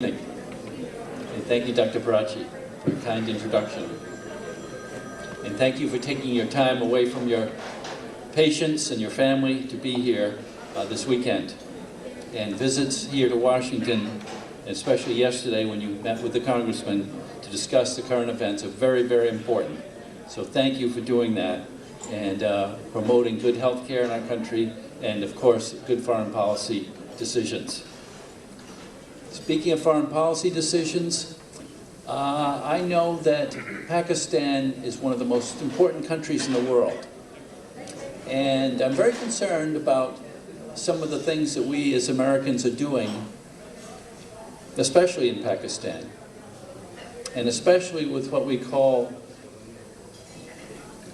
And thank you, Dr. Barachi, for a kind introduction. And thank you for taking your time away from your patients and your family to be here this weekend. And visits here to Washington, especially yesterday when you met with the congressman to discuss the current events, are very, very important. So thank you for doing that and promoting good health care in our country and, of course, good foreign policy decisions. Speaking of foreign policy decisions, I know that Pakistan is one of the most important countries in the world. And I'm very concerned about some of the things that we as Americans are doing, especially in Pakistan, and especially with what we call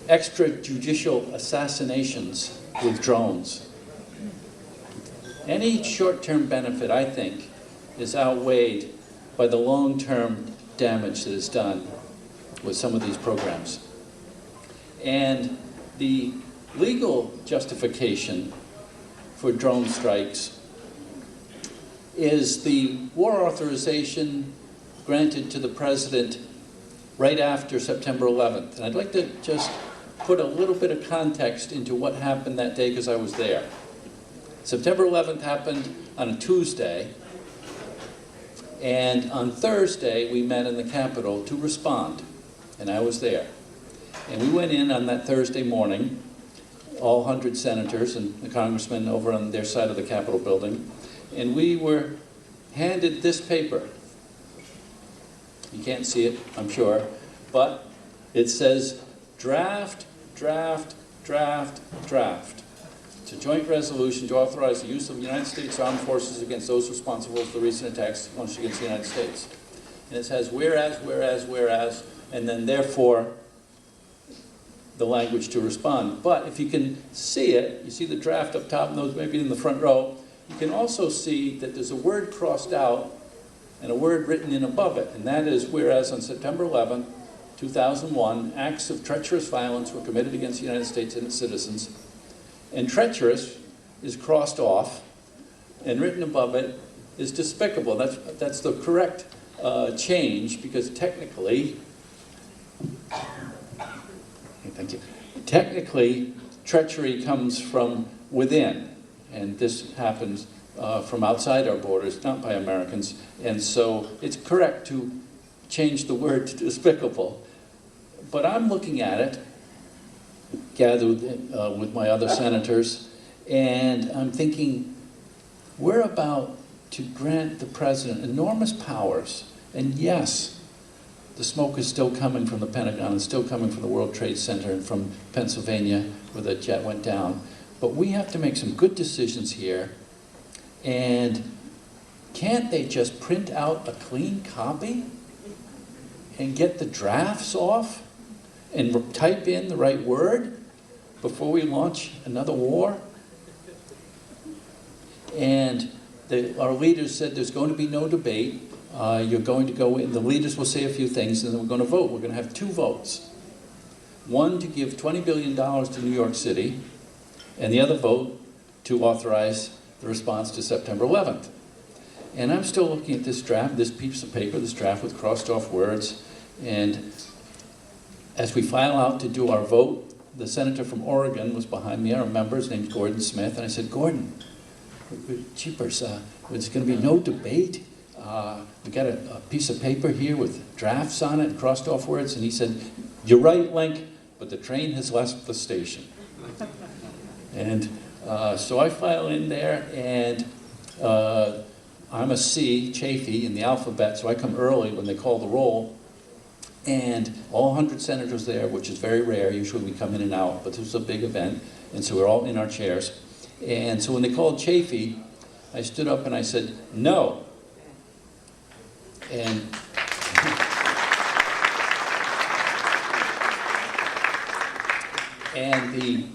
extrajudicial assassinations with drones. Any short-term benefit, I think, is outweighed by the long-term damage that is done with some of these programs. And the legal justification for drone strikes is the war authorization granted to the president right after September 11th. And I'd like to just put a little bit of context into what happened that day because I was there. September 11th happened on a Tuesday. And on Thursday, we met in the Capitol to respond, and I was there. And we went in on that Thursday morning, all 100 senators and the congressmen over on their side of the Capitol building, and we were handed this paper. You can't see it, I'm sure, but it says, draft, draft, draft, draft. It's a joint resolution to authorize the use of the United States Armed Forces against those responsible for the recent attacks launched against the United States. And it says whereas, whereas, whereas, and then therefore the language to respond. But if you can see it, you see the draft up top and those maybe in the front row, you can also see that there's a word crossed out and a word written in above it. And that is whereas on September 11, 2001, acts of treacherous violence were committed against the United States and its citizens. And treacherous is crossed off, and written above it is despicable. That's the correct change, because technically, thank you. Technically, treachery comes from within, and this happens from outside our borders, not by Americans. And so it's correct to change the word to despicable. But I'm looking at it, gathered with my other senators, and I'm thinking, we're about to grant the president enormous powers, and yes, the smoke is still coming from the Pentagon and still coming from the World Trade Center and from Pennsylvania where the jet went down, but we have to make some good decisions here, and can't they just print out a clean copy and get the drafts off and type in the right word before we launch another war? And our leaders said there's going to be no debate. You're going to go in, the leaders will say a few things, and then we're going to vote. We're going to have two votes. One to give $20 billion to New York City, and the other vote to authorize the response to September 11th. And I'm still looking at this draft, this piece of paper, this draft with crossed off words, and as we file out to do our vote, the senator from Oregon was behind me. I remember, his name's Gordon Smith, and I said, Gordon, jeepers, there's going to be no debate. We got a piece of paper here with drafts on it and crossed off words, and he said, you're right, Link, but the train has left the station. And so I file in there, and I'm a C, Chafee, in the alphabet, so I come early when they call the roll. And all 100 senators there, which is very rare. Usually we come in and out, but this was a big event, and so we're all in our chairs. And so when they called Chafee, I stood up and I said, no. And the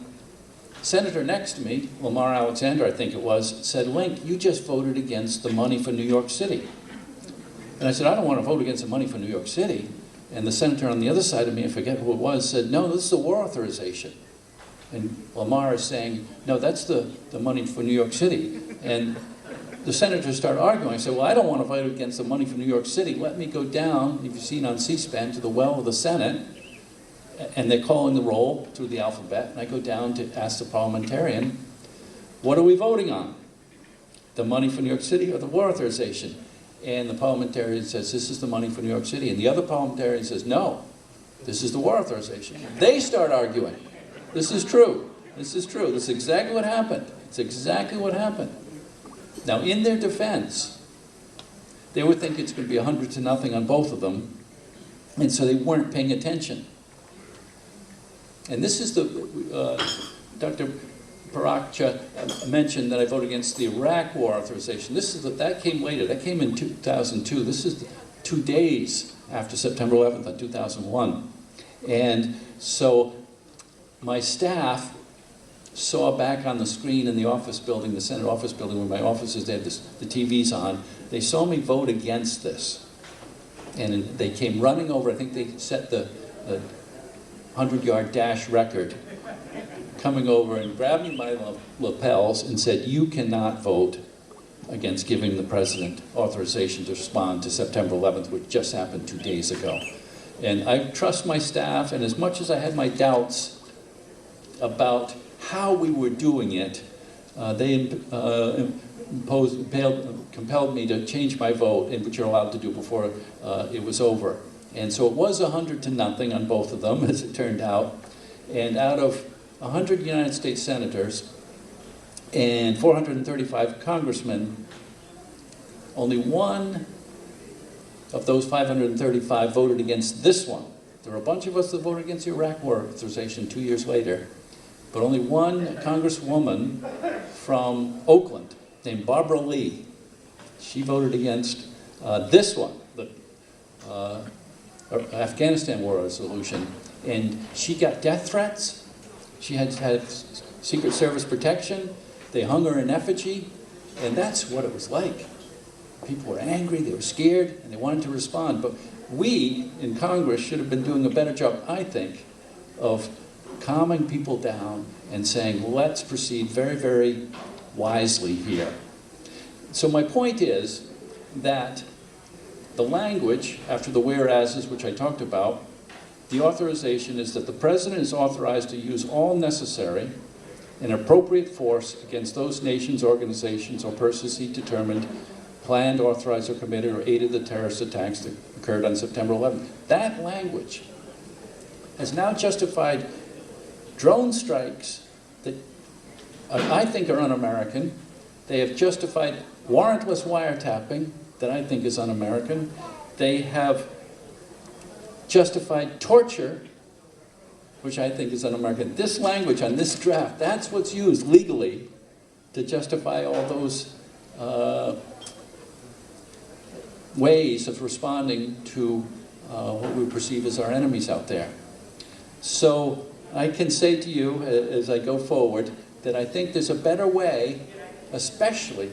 senator next to me, Lamar Alexander, I think it was, said, Link, you just voted against the money for New York City. And I said, I don't want to vote against the money for New York City. And the senator on the other side of me, I forget who it was, said, no, this is the war authorization. And Lamar is saying, no, that's the money for New York City. And the senators start arguing. I said, well, I don't want to fight against the money from New York City. Let me go down, if you've seen on C-SPAN, to the well of the Senate, and they're calling the roll through the alphabet, and I go down to ask the parliamentarian, what are we voting on? The money for New York City or the war authorization? And the parliamentarian says, this is the money for New York City. And the other parliamentarian says, no, this is the war authorization. They start arguing. This is true. This is true. This is exactly what happened. It's exactly what happened. Now, in their defense, they would think it's going to be 100-0 on both of them, and so they weren't paying attention. And this is Dr. Parakcha mentioned that I voted against the Iraq war authorization. That came later. That came in 2002. This is 2 days after September 11th of 2001. And so my staff saw back on the screen in the office building, the Senate office building, where my office is, they had the TVs on. They saw me vote against this. And they came running over. I think they set the 100-yard dash record, coming over and grabbing my lapels and said, you cannot vote against giving the president authorization to respond to September 11th, which just happened 2 days ago. And I trust my staff, and as much as I had my doubts about how we were doing it, they compelled me to change my vote, which you're allowed to do before it was over. And so it was 100-0 on both of them, as it turned out. And out of 100 United States senators and 435 congressmen, only one of those 535 voted against this one. There were a bunch of us that voted against the Iraq war authorization 2 years later, but only one congresswoman from Oakland named Barbara Lee, she voted against this one, the Afghanistan war resolution, and she got death threats. She had Secret Service protection. They hung her in effigy, and that's what it was like. People were angry, they were scared, and they wanted to respond. But we in Congress should have been doing a better job, I think, of calming people down and saying, let's proceed very, very wisely here. So my point is that the language, after the whereases, which I talked about, the authorization is that the president is authorized to use all necessary and appropriate force against those nations, organizations, or persons he determined planned, authorized, or committed, or aided the terrorist attacks that occurred on September 11th. That language has now justified drone strikes that I think are un-American. They have justified warrantless wiretapping that I think is un-American. They have justified torture, which I think is un-American. This language on this draft, that's what's used legally to justify all those ways of responding to what we perceive as our enemies out there. So I can say to you, as I go forward, that I think there's a better way, especially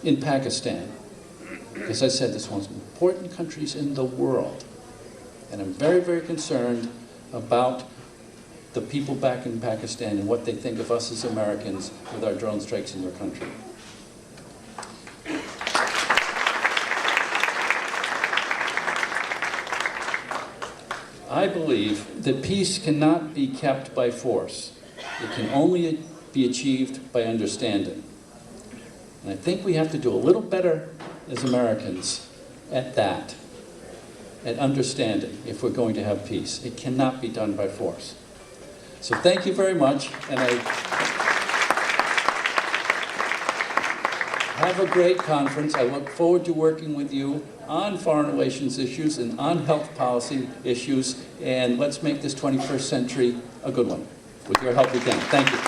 in Pakistan. As I said, this is one of the most important countries in the world. And I'm very, very concerned about the people back in Pakistan and what they think of us as Americans with our drone strikes in their country. I believe that peace cannot be kept by force. It can only be achieved by understanding. And I think we have to do a little better as Americans at that, at understanding, if we're going to have peace. It cannot be done by force. So thank you very much, and I have a great conference. I look forward to working with you on foreign relations issues and on health policy issues, and let's make this 21st century a good one. With your help again. Thank you.